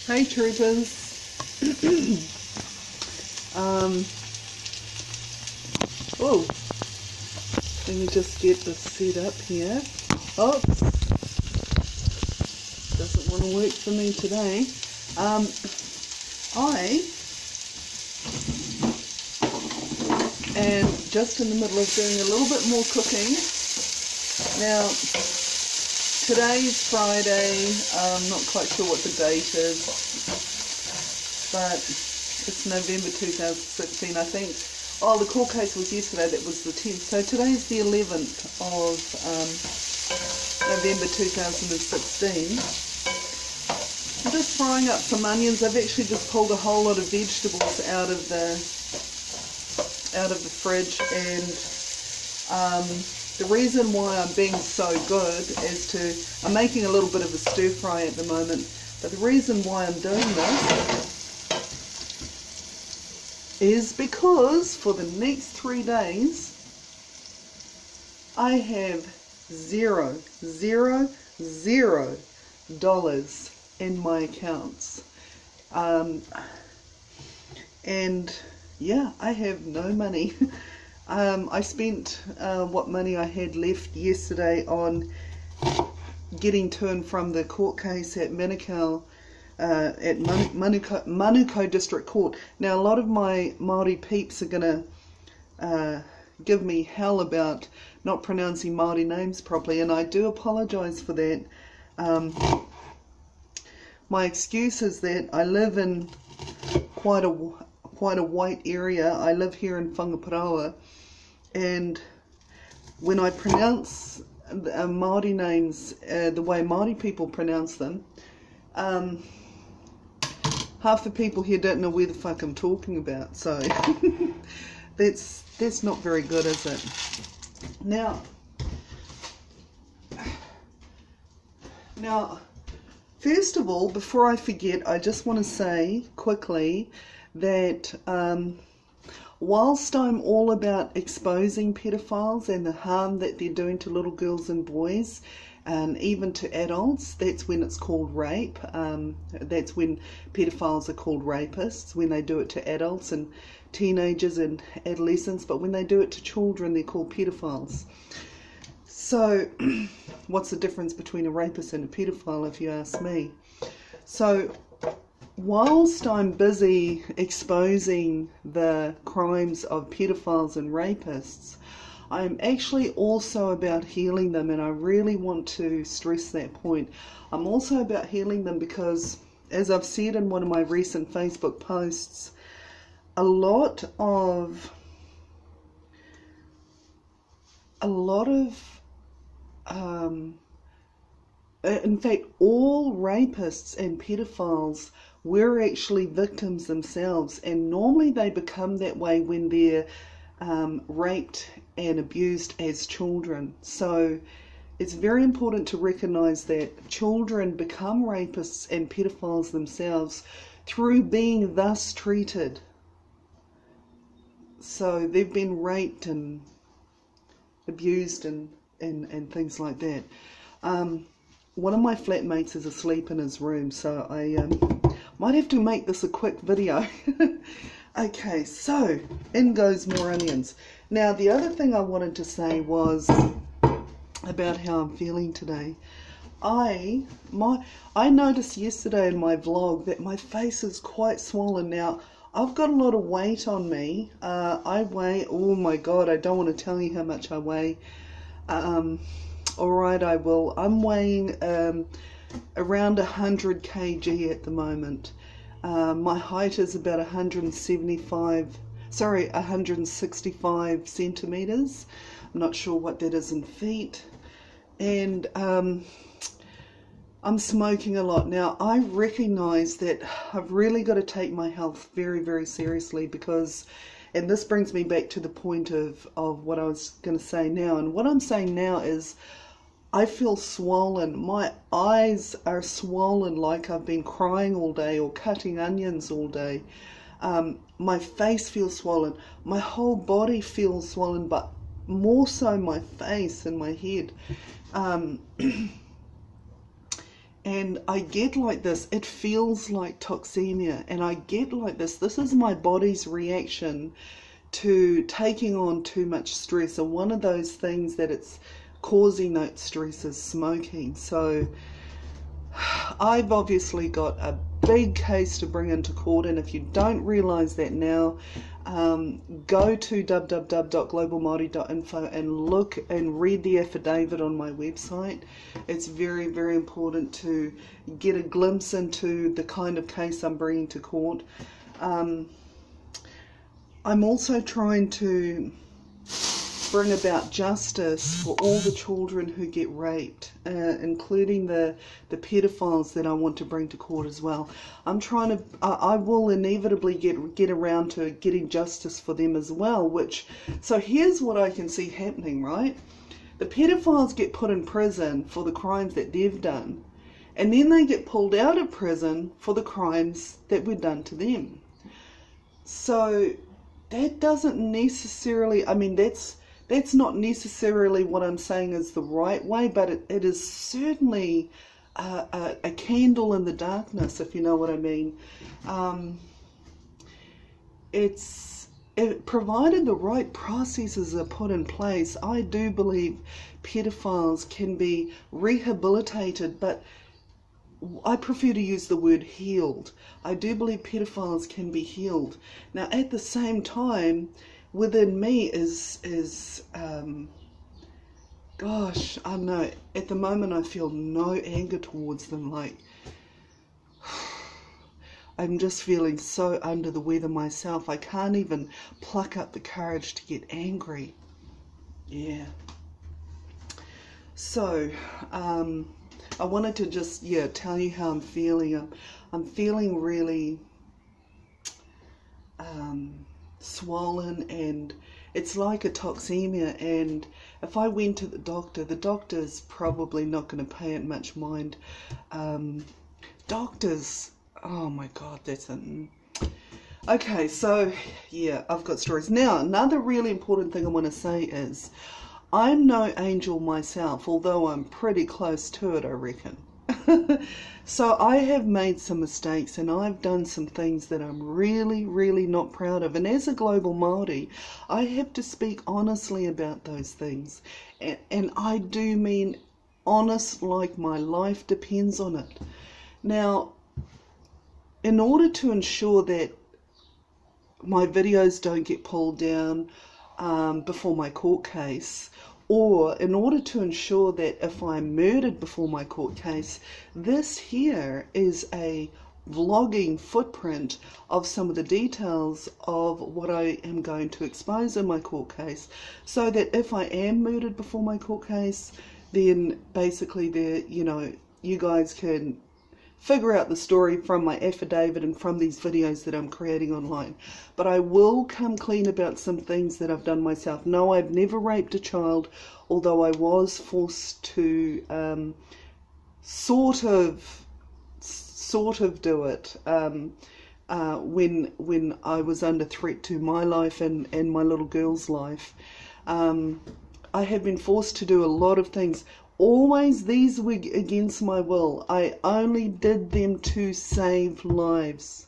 Hey troopers. Oh, let me just get this set up here. Oh, doesn't want to work for me today. I am just in the middle of doing a little bit more cooking. Now, today's Friday. I'm not quite sure what the date is, but it's November 2016, I think. Oh, the court case was yesterday. That was the 10th. So today's the 11th of November 2016. I'm just frying up some onions. I've actually just pulled a whole lot of vegetables out of the fridge, and the reason why I'm being so good is I'm making a little bit of a stir fry at the moment, but the reason why I'm doing this is because for the next 3 days I have $0 in my accounts, and yeah, I have no money. I spent what money I had left yesterday on getting to and from the court case at Manukau, at Manukau District Court. Now, a lot of my Māori peeps are going to give me hell about not pronouncing Māori names properly, and I do apologise for that. My excuse is that I live in quite a white area. I live here in Whangaparoa, and when I pronounce Māori names the way Māori people pronounce them, half the people here don't know where the fuck I'm talking about. So that's not very good, is it? Now, first of all, before I forget, I just want to say quickly that whilst I'm all about exposing pedophiles and the harm that they're doing to little girls and boys, and even to adults, that's when it's called rape. That's when pedophiles are called rapists, when they do it to adults and teenagers and adolescents, but when they do it to children, they're called pedophiles. So what's the difference between a rapist and a pedophile, if you ask me? So whilst I'm busy exposing the crimes of pedophiles and rapists, I'm actually also about healing them, and I really want to stress that point. I'm also about healing them because, as I've said in one of my recent Facebook posts, a lot of in fact, all rapists and pedophiles were actually victims themselves, and normally they become that way when they're raped and abused as children. So it's very important to recognize that children become rapists and pedophiles themselves through being thus treated. So they've been raped and abused and things like that. One of my flatmates is asleep in his room, so I might have to make this a quick video. Okay, so in goes more onions. Now, the other thing I wanted to say was about how I'm feeling today. I noticed yesterday in my vlog that my face is quite swollen. Now, I've got a lot of weight on me. I weigh, oh my god, I don't want to tell you how much I weigh. Alright, I will. I'm weighing around 100 kg at the moment. My height is about 165 centimeters. I'm not sure what that is in feet. And I'm smoking a lot. Now, I recognize that I've really got to take my health very, very seriously, because, and this brings me back to the point of what I was going to say now. And what I'm saying now is, I feel swollen. My eyes are swollen like I've been crying all day or cutting onions all day. My face feels swollen. My whole body feels swollen, but more so my face and my head. And I get like this, it feels like toxemia, and I get like this is my body's reaction to taking on too much stress. And one of those things that it's causing that stress is smoking. So I've obviously got a big case to bring into court, and if you don't realize that now, go to www.globalmaori.info and look and read the affidavit on my website. It's very, very important to get a glimpse into the kind of case I'm bringing to court. I'm also trying to bring about justice for all the children who get raped, including the pedophiles that I want to bring to court as well. I'm trying to, I will inevitably get around to getting justice for them as well, so here's what I can see happening, right? The pedophiles get put in prison for the crimes that they've done, and then they get pulled out of prison for the crimes that were done to them. So that doesn't necessarily, I mean, that's not necessarily what I'm saying is the right way, but it is certainly a candle in the darkness, if you know what I mean. Provided the right processes are put in place, I do believe pedophiles can be rehabilitated, but I prefer to use the word healed. I do believe pedophiles can be healed. Now, at the same time, within me is gosh, I don't know, at the moment I feel no anger towards them. Like, I'm just feeling so under the weather myself. I can't even pluck up the courage to get angry. Yeah. So, I wanted to just, tell you how I'm feeling. I'm feeling really swollen, and it's like a toxemia, and if I went to the doctor's probably not going to pay it much mind. Doctors, oh my god, okay, so yeah, I've got stories. Now, another really important thing I want to say is I'm no angel myself, although I'm pretty close to it, I reckon. So I have made some mistakes, and I've done some things that I'm really, really not proud of. And as a global Māori, I have to speak honestly about those things. And I do mean honest, like my life depends on it. Now, in order to ensure that my videos don't get pulled down before my court case, or in order to ensure that if I'm murdered before my court case, this here is a vlogging footprint of some of the details of what I am going to expose in my court case, so that if I am murdered before my court case, then basically you guys can figure out the story from my affidavit and from these videos that I'm creating online. But I will come clean about some things that I've done myself. No, I've never raped a child, although I was forced to sort of do it when I was under threat to my life and my little girl's life. I have been forced to do a lot of things. Always these were against my will. I only did them to save lives.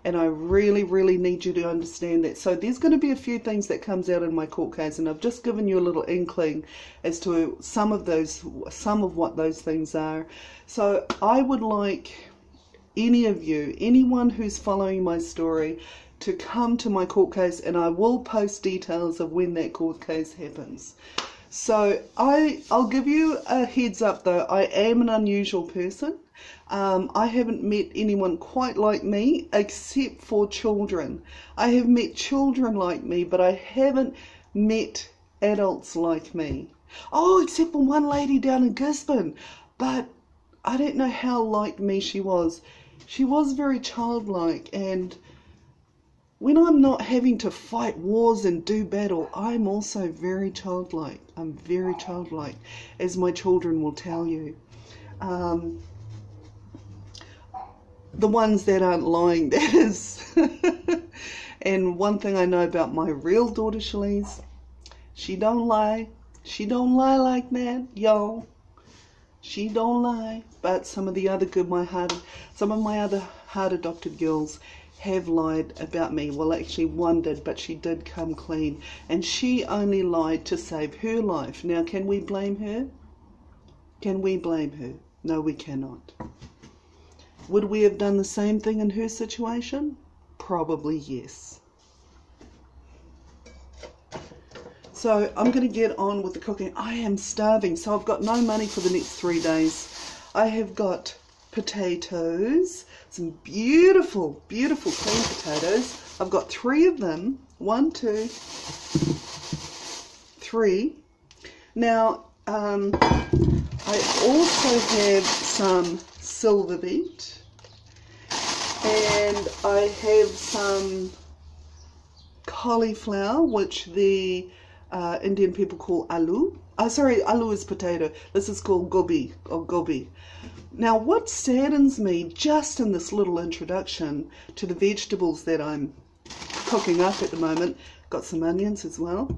And I really, really need you to understand that. So there's going to be a few things that comes out in my court case, and I've just given you a little inkling as to some of what those things are. So I would like anyone who's following my story, to come to my court case, and I will post details of when that court case happens. So I'll give you a heads up though, I am an unusual person. I haven't met anyone quite like me except for children. I have met children like me, but I haven't met adults like me. Oh, except for one lady down in Gisborne, but I don't know how like me she was. She was very childlike, and when I'm not having to fight wars and do battle, I'm also very childlike. I'm very childlike, as my children will tell you. The ones that aren't lying, that is. And one thing I know about my real daughter, Shalise, she don't lie. She don't lie like that, y'all. She don't lie. But some of the other some of my other hard adopted girls have lied about me. Well, actually one did, but she did come clean. And she only lied to save her life. Now, can we blame her? Can we blame her? No, we cannot. Would we have done the same thing in her situation? Probably yes. So I'm going to get on with the cooking. I am starving, so I've got no money for the next 3 days. I have got potatoes, some beautiful, beautiful clean potatoes. I've got 3 of them. 1, 2, 3. Now, I also have some silver beet, and I have some cauliflower, which the Indian people call aloo. Sorry, aloo is potato. This is called gobi, or gobi. Now, what saddens me just in this little introduction to the vegetables that I'm cooking up at the moment, got some onions as well,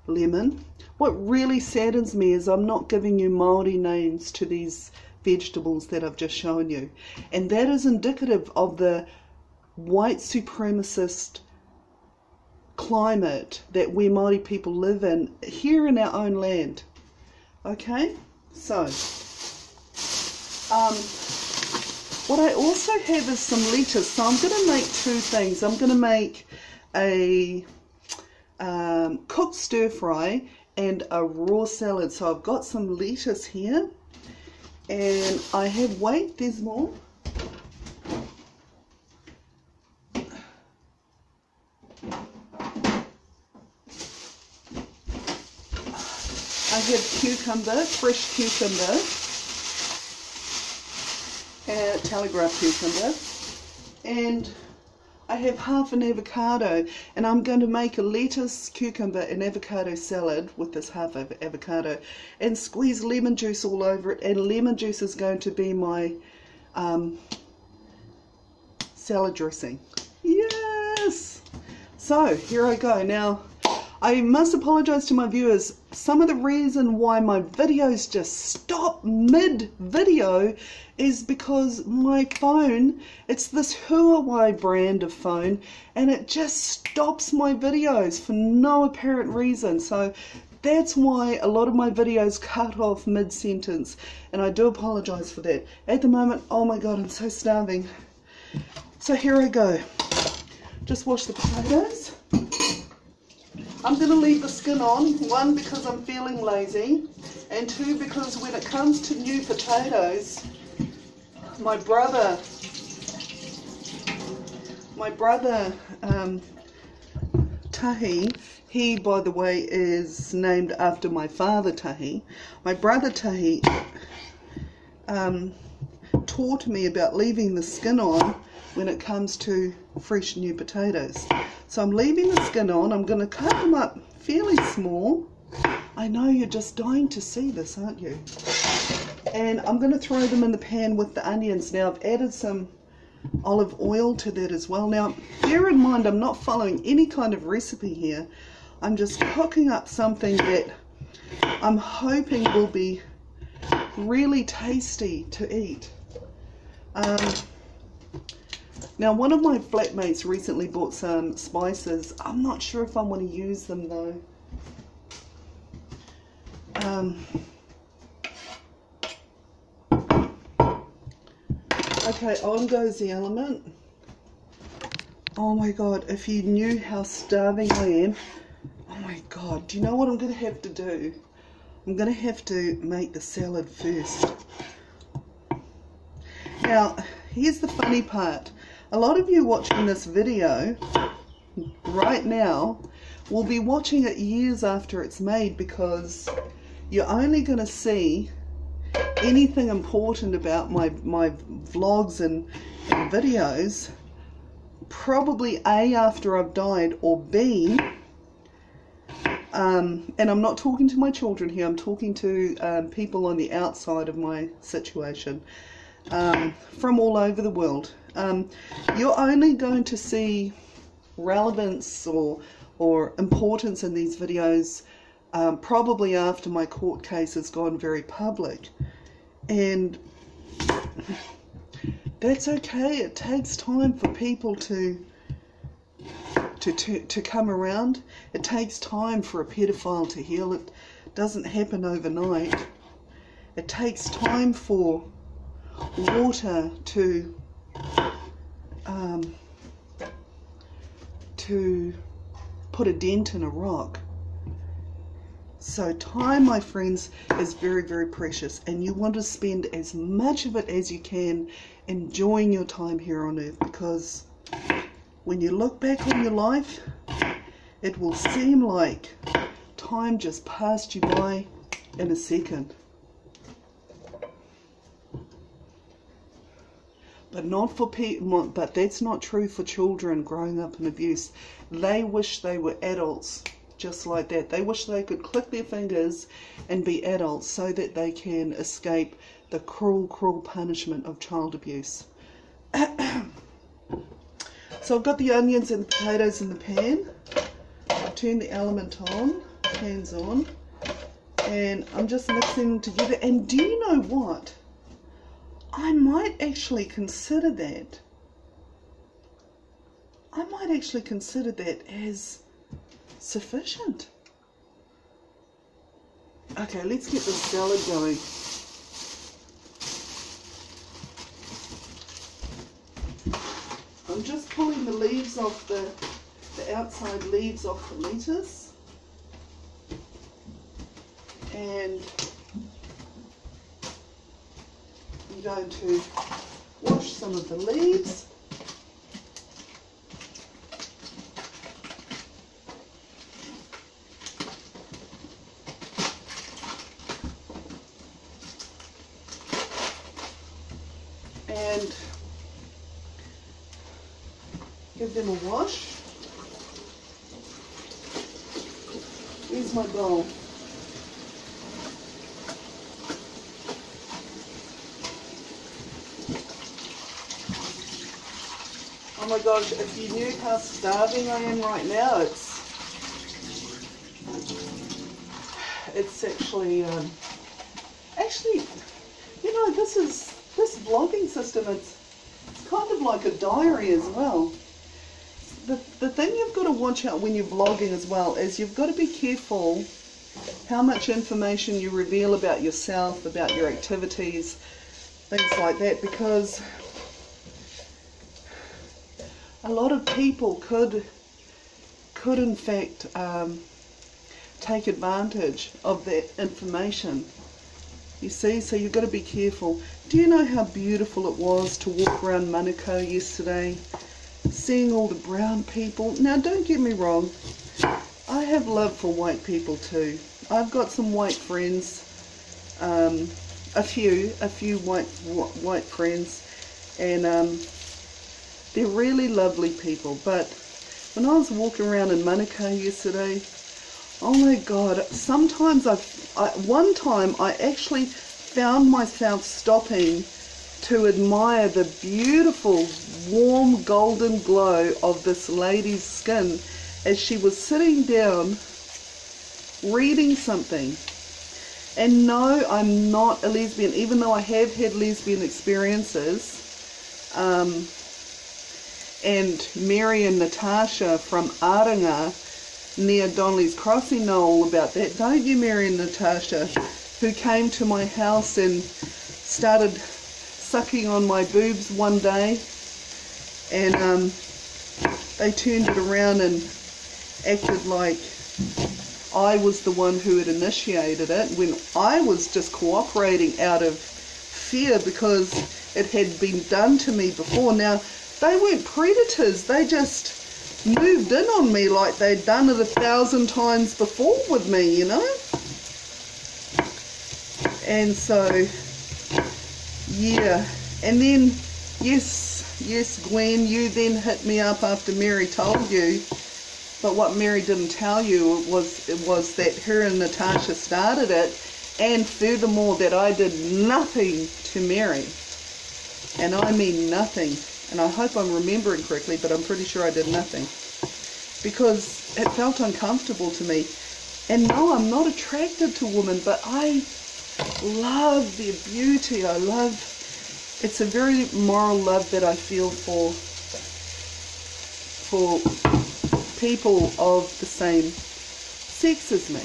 lemon. What really saddens me is I'm not giving you Māori names to these vegetables that I've just shown you. And that is indicative of the white supremacist climate that we Māori people live in here in our own land. Okay, so what I also have is some lettuce. So I'm going to make 2 things. I'm going to make a cooked stir fry and a raw salad. So I've got some lettuce here, and I have, wait, there's more. I have cucumber, fresh cucumber, and Telegraph cucumber, and I have half an avocado, and I'm going to make a lettuce, cucumber, and avocado salad with this half of avocado, and squeeze lemon juice all over it, and lemon juice is going to be my salad dressing. Yes! So, here I go. Now, I must apologize to my viewers. Some of the reason why my videos just stop mid-video is because my phone, it's this Huawei brand of phone, and it just stops my videos for no apparent reason. So that's why a lot of my videos cut off mid-sentence, and I do apologize for that. At the moment, oh my god, I'm so starving. So here I go. Just wash the potatoes. I'm going to leave the skin on, 1 because I'm feeling lazy, and 2 because when it comes to new potatoes, my brother Tahi, he by the way is named after my father Tahi. My brother Tahi taught me about leaving the skin on when it comes to fresh new potatoes. So I'm leaving the skin on. I'm going to cut them up fairly small. I know you're just dying to see this, aren't you? And I'm going to throw them in the pan with the onions. Now I've added some olive oil to that as well. Now bear in mind, I'm not following any kind of recipe here. I'm just cooking up something that I'm hoping will be really tasty to eat. Now, one of my flatmates recently bought some spices. I'm not sure if I want to use them though. Okay, on goes the element. Oh my god, if you knew how starving I am. Oh my god, do you know what I'm going to have to do? I'm going to have to make the salad first. Now, here's the funny part. A lot of you watching this video right now will be watching it years after it's made, because you're only going to see anything important about my vlogs and videos probably A, after I've died, or B, and I'm not talking to my children here, I'm talking to people on the outside of my situation, from all over the world. You're only going to see relevance or importance in these videos probably after my court case has gone very public. And that's okay. It takes time for people to come around. It takes time for a pedophile to heal. It doesn't happen overnight. It takes time for water to put a dent in a rock. So time, my friends, is very, very precious, and you want to spend as much of it as you can enjoying your time here on earth, because when you look back on your life, it will seem like time just passed you by in a second. But not for people. But that's not true for children growing up in abuse. They wish they were adults, just like that. They wish they could click their fingers and be adults so that they can escape the cruel, cruel punishment of child abuse. So I've got the onions and the potatoes in the pan. I've turned the element on, pan's on, and I'm just mixing them together. And do you know what? I might actually consider that. I might actually consider that as sufficient. Okay, let's get this salad going. I'm just pulling the leaves off the outside leaves off the lettuce. And I'm going to wash some of the leaves. And give them a wash. Here's my bowl. Oh my gosh, if you knew how starving I am right now, it's actually, you know, this vlogging system, it's kind of like a diary as well. The thing you've got to watch out when you're vlogging as well is you've got to be careful how much information you reveal about yourself, about your activities, things like that, because a lot of people could in fact take advantage of that information. You see, so you've got to be careful. Do you know how beautiful it was to walk around Manukau yesterday, seeing all the brown people? Now, don't get me wrong, I have love for white people too. I've got some white friends, a few white friends, and they're really lovely people. But when I was walking around in Manukau yesterday, oh my God, sometimes one time I actually found myself stopping to admire the beautiful warm golden glow of this lady's skin as she was sitting down reading something. And no, I'm not a lesbian, even though I have had lesbian experiences. And Mary and Natasha from Aringa near Donnelly's Crossing know all about that, don't you, Mary and Natasha, who came to my house and started sucking on my boobs one day, and they turned it around and acted like I was the one who had initiated it, when I was just cooperating out of fear because it had been done to me before. Now, they weren't predators, they just moved in on me like they'd done it 1,000 times before with me, you know? And so, yeah. And then, yes, Gwen, you then hit me up after Mary told you. But what Mary didn't tell you was that her and Natasha started it, and furthermore that I did nothing to Mary. And I mean nothing. And I hope I'm remembering correctly, but I'm pretty sure I did nothing. Because it felt uncomfortable to me. And no, I'm not attracted to women, but I love their beauty. I love, it's a very moral love that I feel for people of the same sex as me.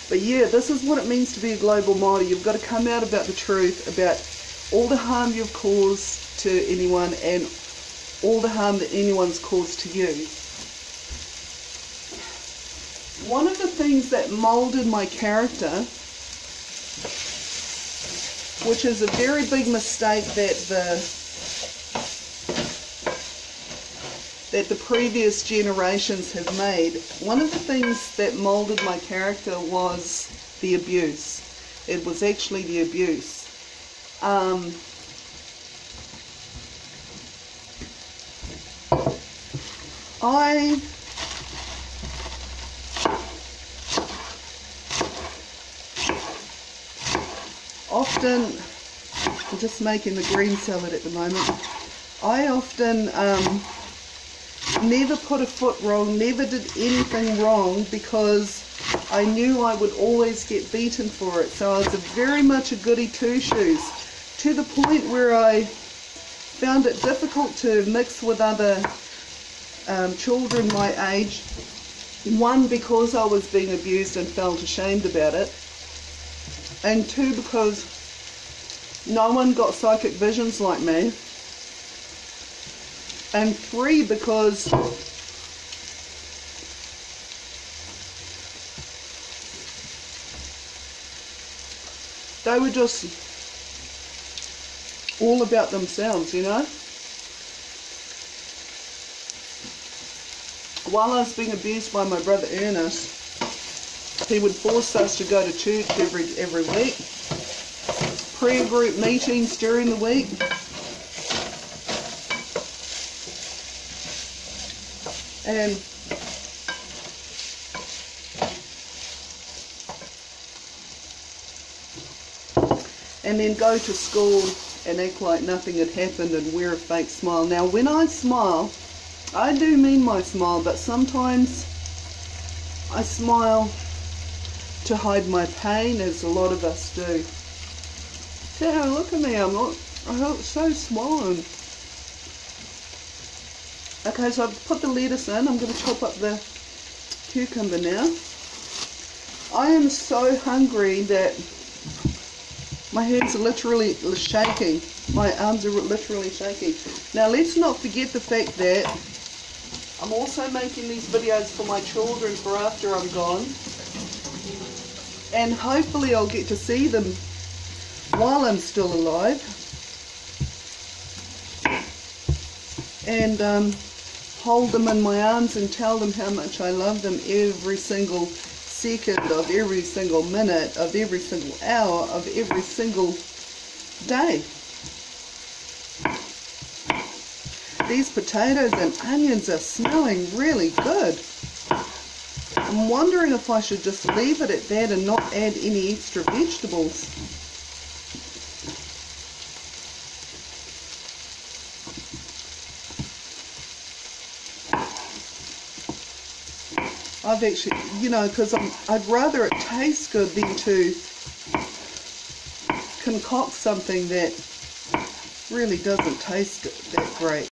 But yeah, this is what it means to be a global martyr. You've got to come out about the truth, about all the harm you've caused to anyone and all the harm that anyone's caused to you. One of the things that molded my character, which is a very big mistake that the previous generations have made, one of the things that molded my character was the abuse. It was actually the abuse. I often, I'm just making the green salad at the moment, I often never put a foot wrong, never did anything wrong, because I knew I would always get beaten for it. So I was very much a goody two-shoes, to the point where I found it difficult to mix with other children my age. One, because I was being abused and felt ashamed about it, and two, because no one got psychic visions like me, and three, because they were just all about themselves, you know. While I was being abused by my brother Ernest, he would force us to go to church every week, prayer group meetings during the week, and then go to school and act like nothing had happened and wear a fake smile. Now, when I smile, I do mean my smile, but sometimes I smile to hide my pain, as a lot of us do. Yeah, look at me, I look so swollen. Okay, so I've put the lettuce in. I'm going to chop up the cucumber now. I am so hungry that my hands are literally shaking. My arms are literally shaking. Now, let's not forget the fact that I'm also making these videos for my children for after I'm gone. And hopefully I'll get to see them while I'm still alive. And hold them in my arms and tell them how much I love them every single second of every single minute of every single hour of every single day. These potatoes and onions are smelling really good. I'm wondering if I should just leave it at that and not add any extra vegetables. I've actually, you know, because I'd rather it taste good than to concoct something that really doesn't taste that great.